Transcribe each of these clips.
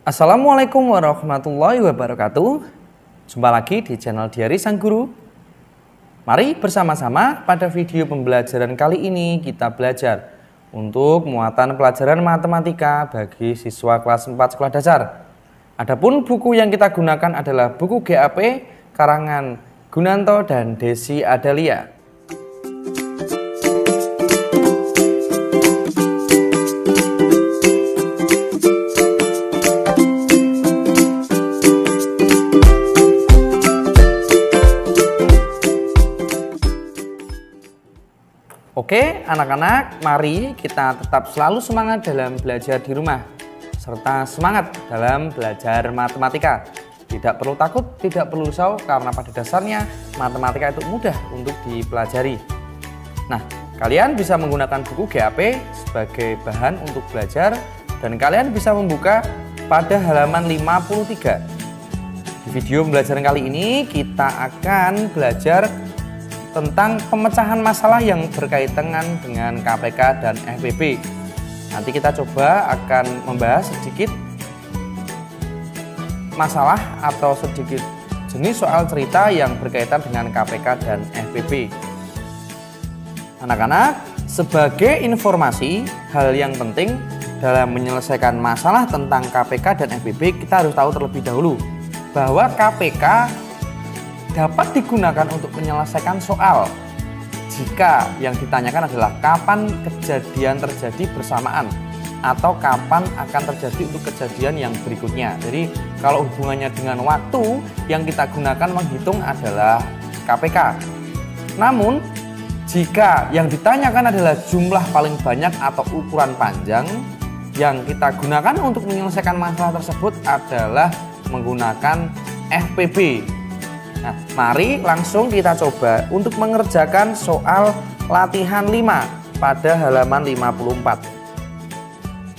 Assalamualaikum warahmatullahi wabarakatuh. Jumpa lagi di channel Diari Sang Guru. Mari bersama-sama pada video pembelajaran kali ini kita belajar untuk muatan pelajaran matematika bagi siswa kelas 4 sekolah dasar. Adapun buku yang kita gunakan adalah buku GAP karangan Gunanto dan Desi Adalia. Oke, anak-anak, mari kita tetap selalu semangat dalam belajar di rumah, serta semangat dalam belajar matematika. Tidak perlu takut, tidak perlu risau, karena pada dasarnya matematika itu mudah untuk dipelajari. Nah, kalian bisa menggunakan buku GAP sebagai bahan untuk belajar, dan kalian bisa membuka pada halaman 53. Di video pembelajaran kali ini, kita akan belajar tentang pemecahan masalah yang berkaitan dengan KPK dan FPB. Nanti kita coba akan membahas sedikit masalah atau sedikit jenis soal cerita yang berkaitan dengan KPK dan FPB. Anak-anak, sebagai informasi, hal yang penting dalam menyelesaikan masalah tentang KPK dan FPB, kita harus tahu terlebih dahulu bahwa KPK dapat digunakan untuk menyelesaikan soal jika yang ditanyakan adalah kapan kejadian terjadi bersamaan atau kapan akan terjadi untuk kejadian yang berikutnya. Jadi kalau hubungannya dengan waktu, yang kita gunakan menghitung adalah KPK. Namun jika yang ditanyakan adalah jumlah paling banyak atau ukuran panjang, yang kita gunakan untuk menyelesaikan masalah tersebut adalah menggunakan FPB. Nah, mari langsung kita coba untuk mengerjakan soal latihan 5 pada halaman 54.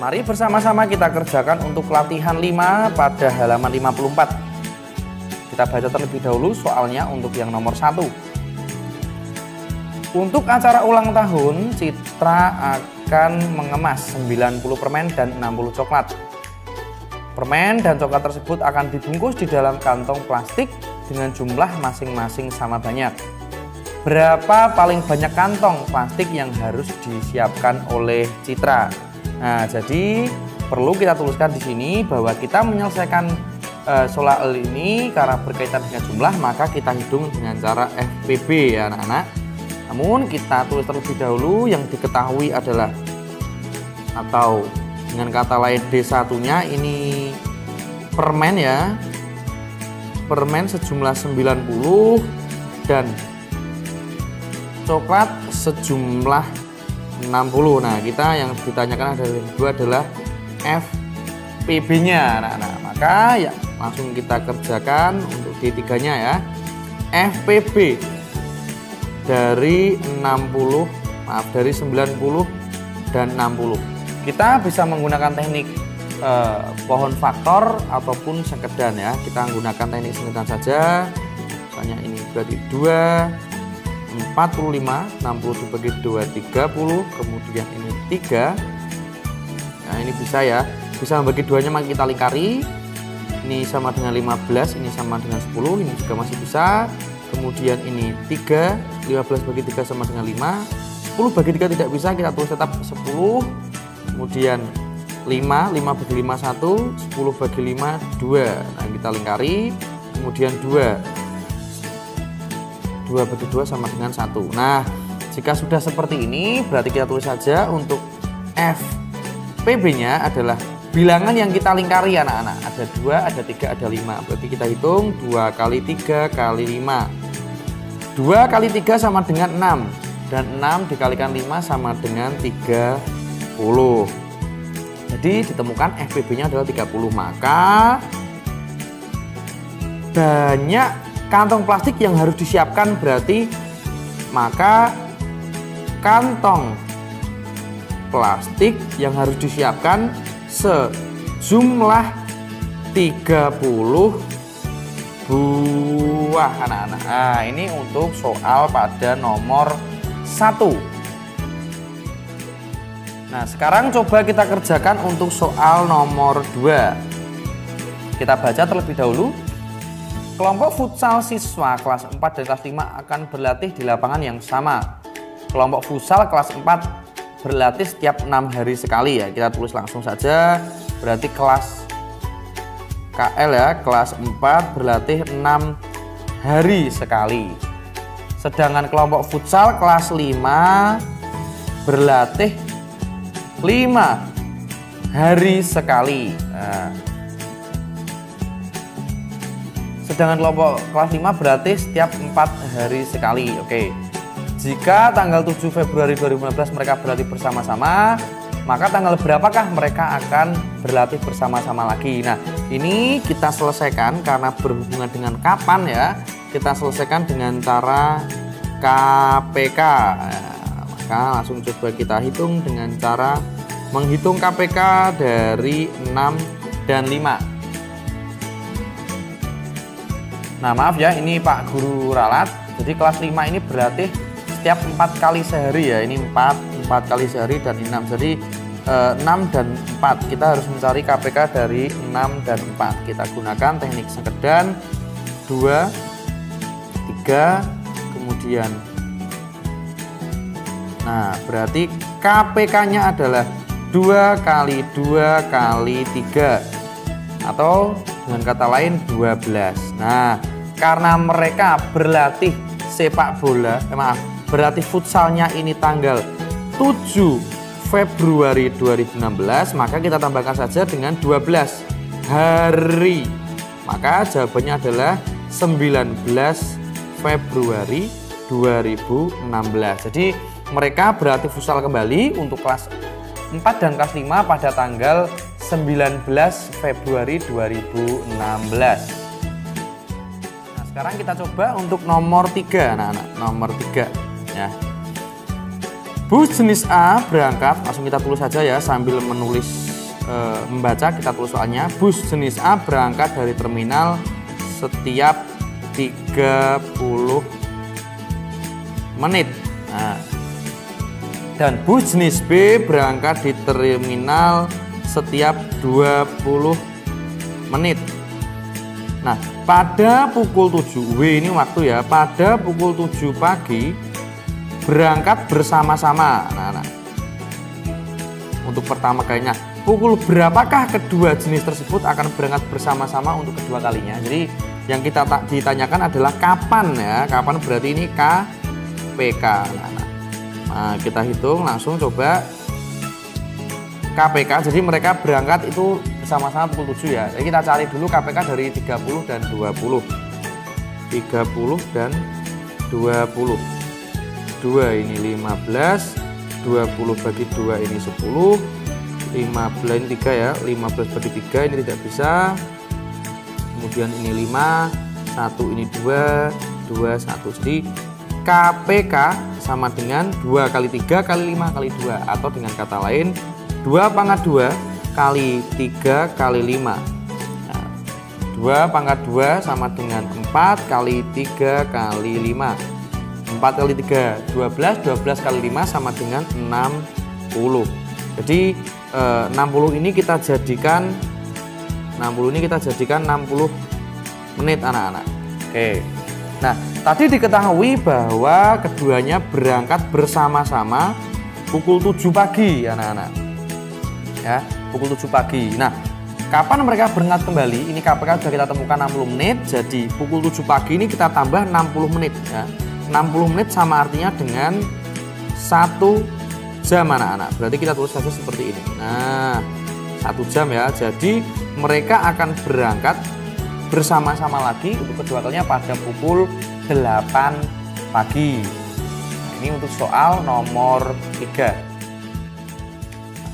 Mari bersama-sama kita kerjakan untuk latihan 5 pada halaman 54. Kita baca terlebih dahulu soalnya untuk yang nomor 1. Untuk acara ulang tahun, Citra akan mengemas 90 permen dan 60 coklat. Permen dan coklat tersebut akan dibungkus di dalam kantong plastik dengan jumlah masing-masing sama banyak. Berapa paling banyak kantong plastik yang harus disiapkan oleh Citra? Nah, jadi perlu kita tuliskan di sini bahwa kita menyelesaikan soal ini karena berkaitan dengan jumlah, maka kita hitung dengan cara FPB ya anak-anak. Namun kita tulis terlebih dahulu yang diketahui adalah, atau dengan kata lain D1-nya ini permen ya. Permen sejumlah 90 dan coklat sejumlah 60. Nah, kita yang ditanyakan adalah FPB-nya anak-anak. Maka ya langsung kita kerjakan untuk D3-nya ya. FPB dari 60, dari 90 dan 60. Kita bisa menggunakan teknik pohon faktor ataupun sengkedan ya. Kita menggunakan teknik sengkedan saja. Misalnya ini berarti 2, 45, 60 dibagi 2, 30, kemudian ini 3. Nah, ini bisa ya. Bisa membagi duanya, maka kita lingkari. Ini sama dengan 15, ini sama dengan 10, ini juga masih bisa. Kemudian ini 3, 15 bagi 3 sama dengan 5. 10 bagi 3 tidak bisa, kita tulis tetap 10. Kemudian 5 bagi 5 1, 10 bagi 5 2. Nah, kita lingkari. Kemudian 2 bagi 2 sama dengan 1. Nah, jika sudah seperti ini, berarti kita tulis saja untuk FPB-nya adalah bilangan yang kita lingkari anak-anak. Ada 2, ada 3, ada 5. Berarti kita hitung 2 kali 3 kali 5. 2 kali 3 sama dengan 6. Dan 6 dikalikan 5 sama dengan 30. Jadi ditemukan FPB-nya adalah 30. Maka banyak kantong plastik yang harus disiapkan, berarti maka kantong plastik yang harus disiapkan sejumlah 30 buah anak-anak. Nah, ini untuk soal pada nomor 1. Nah, sekarang coba kita kerjakan untuk soal nomor 2. Kita baca terlebih dahulu. Kelompok futsal siswa kelas 4 dan kelas 5 akan berlatih di lapangan yang sama. Kelompok futsal kelas 4 berlatih setiap 6 hari sekali ya. Kita tulis langsung saja. Berarti kelas KL ya, kelas 4 berlatih 6 hari sekali. Sedangkan kelompok futsal kelas 5 berlatih 5 hari sekali. Nah, sedangkan kelompok kelas 5 berarti setiap 4 hari sekali. Oke. Jika tanggal 7 Februari 2019 mereka berlatih bersama-sama, maka tanggal berapakah mereka akan berlatih bersama-sama lagi? Nah, ini kita selesaikan karena berhubungan dengan kapan ya. Kita selesaikan dengan cara KPK. Nah, maka langsung coba kita hitung dengan cara menghitung KPK dari 6 dan 5. Nah maaf ya, ini Pak Guru ralat. Jadi kelas 5 ini berlatih setiap 4 kali sehari ya. Ini 4 kali sehari dan 6. Jadi 6 dan 4. Kita harus mencari KPK dari 6 dan 4. Kita gunakan teknik sekedan 2, 3, kemudian. Nah berarti KPK-nya adalah 2 kali 2 kali 3. Atau dengan kata lain 12. Nah karena mereka berlatih sepak bola, berlatih futsalnya ini tanggal 7 Februari 2016, maka kita tambahkan saja dengan 12 hari. Maka jawabannya adalah 19 Februari 2016. Jadi mereka berlatih futsal kembali untuk kelas 4 dan kelas 5 pada tanggal 19 Februari 2016. Sekarang kita coba untuk nomor 3 anak-anak. Nomor 3 ya. Bus jenis A berangkat, langsung kita tulis saja ya sambil membaca kita tulis soalnya. Bus jenis A berangkat dari terminal setiap 30 menit. Nah, dan bus jenis B berangkat di terminal setiap 20 menit. Nah, pada pukul 7 W ini waktu ya, pada pukul 7 pagi berangkat bersama-sama. Nah, untuk pertama kalinya, pukul berapakah kedua jenis tersebut akan berangkat bersama-sama untuk kedua kalinya? Jadi yang kita ditanyakan adalah kapan ya, kapan berarti ini KPK. Nah, kita hitung langsung coba KPK. Jadi mereka berangkat itu bersama-sama pukul 7 ya. Jadi kita cari dulu KPK dari 30 dan 20. 30 dan 20. 2 ini 15, 20 bagi 2 ini 10, 15 ini 3 ya, 15 bagi 3 ini tidak bisa. Kemudian ini 5, 1 ini 2, 2, 1. Jadi KPK sama dengan 2 kali 3 kali 5 kali 2, atau dengan kata lain 2 pangkat 2 kali 3 kali 5. Nah, 2 pangkat 2 sama dengan 4 kali 3 kali 5. 4 kali 3, 12, 12 kali 5 sama dengan 60. Jadi 60 ini kita jadikan 60 menit anak-anak. Oke. Nah, tadi diketahui bahwa keduanya berangkat bersama-sama pukul 7 pagi anak-anak. Ya, pukul 7 pagi. Nah, kapan mereka berangkat kembali? Ini KPK sudah kita temukan 60 menit. Jadi pukul 7 pagi ini kita tambah 60 menit ya. 60 menit sama artinya dengan 1 jam anak-anak. Berarti kita tulis saja seperti ini. Nah, 1 jam ya. Jadi mereka akan berangkat bersama-sama lagi untuk kedua kalinya pada pukul 8 pagi. Nah, ini untuk soal nomor 3.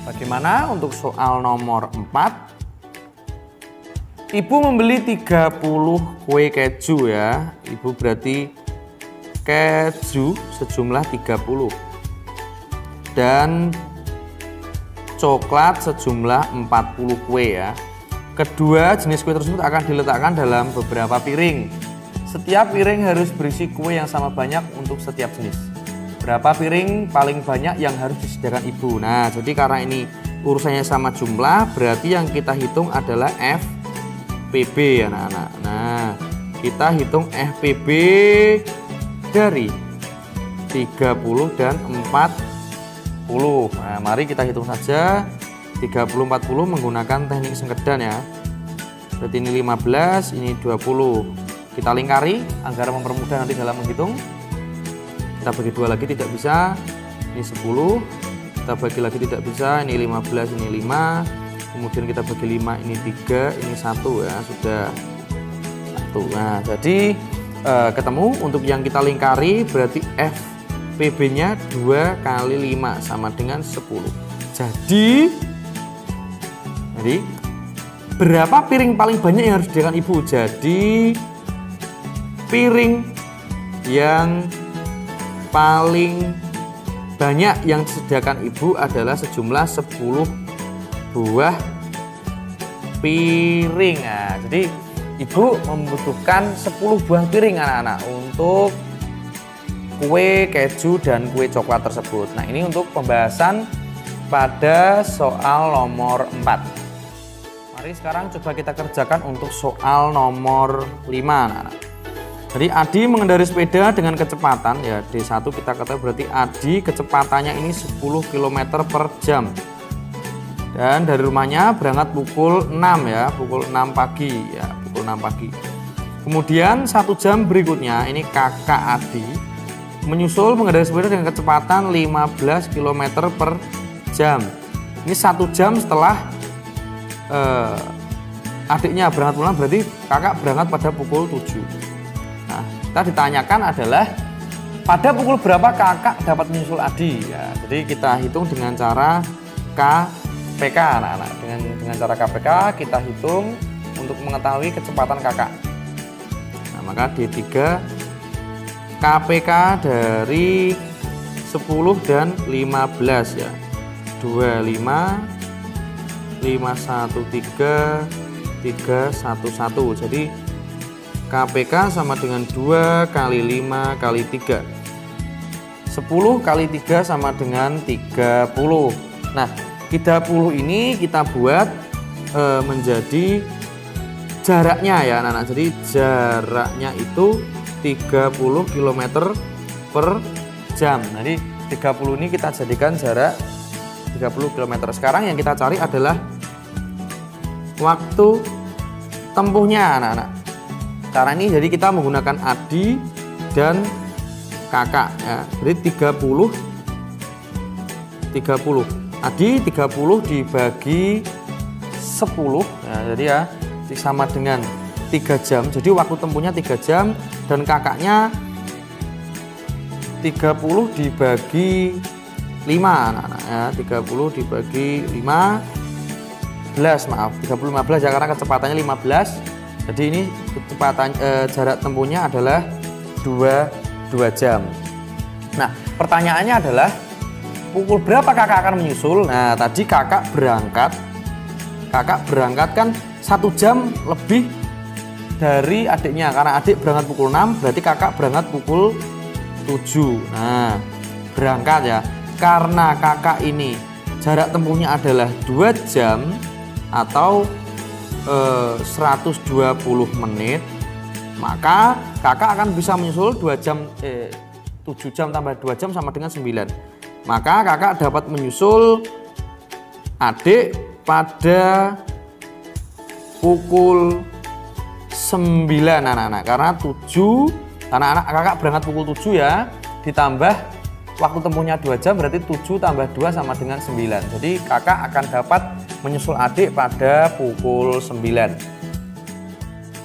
Bagaimana untuk soal nomor 4? Ibu membeli 30 kue keju ya. Ibu berarti keju sejumlah 30 dan coklat sejumlah 40 kue ya. Kedua jenis kue tersebut akan diletakkan dalam beberapa piring. Setiap piring harus berisi kue yang sama banyak untuk setiap jenis. Berapa piring paling banyak yang harus disediakan ibu? Nah, jadi karena ini urusannya sama jumlah, berarti yang kita hitung adalah F FPB ya anak-anak. Nah, kita hitung FPB dari 30 dan 40. Nah, mari kita hitung saja 30-40 menggunakan teknik sengkedan ya. Berarti ini 15, ini 20. Kita lingkari agar mempermudah nanti dalam menghitung. Kita bagi dua lagi tidak bisa. Ini 10. Kita bagi lagi tidak bisa. Ini 15, ini 5. Kemudian kita bagi 5, ini 3, ini 1 ya. Sudah 1. Nah, jadi ketemu untuk yang kita lingkari berarti FPB-nya 2 kali 5 sama dengan 10. Jadi berapa piring paling banyak yang harus disediakan ibu? Jadi piring yang paling banyak yang disediakan ibu adalah sejumlah 10 buah piring. Nah, jadi ibu membutuhkan 10 buah piring anak-anak untuk kue keju dan kue coklat tersebut. Nah, ini untuk pembahasan pada soal nomor 4. Mari sekarang coba kita kerjakan untuk soal nomor 5 anak-anak. Jadi Adi mengendarai sepeda dengan kecepatan ya D1 kita katakan berarti Adi kecepatannya ini 10 km per jam. Dan dari rumahnya berangkat pukul 6 ya, pukul 6 pagi ya, pukul 6 pagi. Kemudian 1 jam berikutnya ini kakak Adi menyusul mengendarai sepeda dengan kecepatan 15 km per jam. Ini 1 jam setelah adiknya berangkat pulang, berarti kakak berangkat pada pukul 7. Nah, kita ditanyakan adalah pada pukul berapa kakak dapat menyusul Adi ya. Jadi kita hitung dengan cara KPK anak-anak. Dengan cara KPK kita hitung untuk mengetahui kecepatan kakak. Nah, maka D3 KPK dari 10 dan 15 ya. 25 513 311. Jadi KPK sama dengan 2 kali 5 kali 3. 10 kali 3 sama dengan 30. Nah, 30 ini kita buat menjadi jaraknya ya anak-anak. Jadi jaraknya itu 30 km per jam. Jadi 30 ini kita jadikan jarak 30 km. Sekarang yang kita cari adalah waktu tempuhnya anak-anak. Cara ini jadi kita menggunakan Adi dan kakak ya. Jadi 30 Adi 30 dibagi 10 ya, jadi ya sama dengan 3 jam. Jadi waktu tempuhnya 3 jam dan kakaknya 30 dibagi 5 anak-anak ya, 30 dibagi 15 maaf 30 15 ya, karena kecepatannya 15. Jadi ini kecepatan jarak tempuhnya adalah 2 jam. Nah, pertanyaannya adalah pukul berapa kakak akan menyusul? Nah, tadi kakak berangkat kan 1 jam lebih dari adiknya, karena adik berangkat pukul 6 berarti kakak berangkat pukul 7. Nah, berangkat ya. Karena kakak ini jarak tempuhnya adalah 2 jam atau 120 menit, maka kakak akan bisa menyusul 7 jam tambah 2 jam sama dengan 9. Maka kakak dapat menyusul adik pada pukul 9 anak-anak, karena kakak berangkat pukul 7 ya, ditambah waktu tempuhnya 2 jam berarti 7 tambah 2 sama dengan 9. Jadi kakak akan dapat menyusul adik pada pukul 9.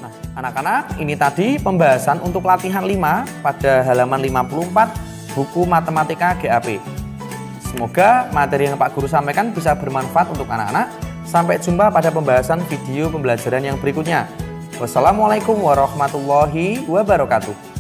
Nah, anak-anak, ini tadi pembahasan untuk latihan 5 pada halaman 54 buku matematika GAP. Semoga materi yang Pak Guru sampaikan bisa bermanfaat untuk anak-anak. Sampai jumpa pada pembahasan video pembelajaran yang berikutnya. Wassalamualaikum warahmatullahi wabarakatuh.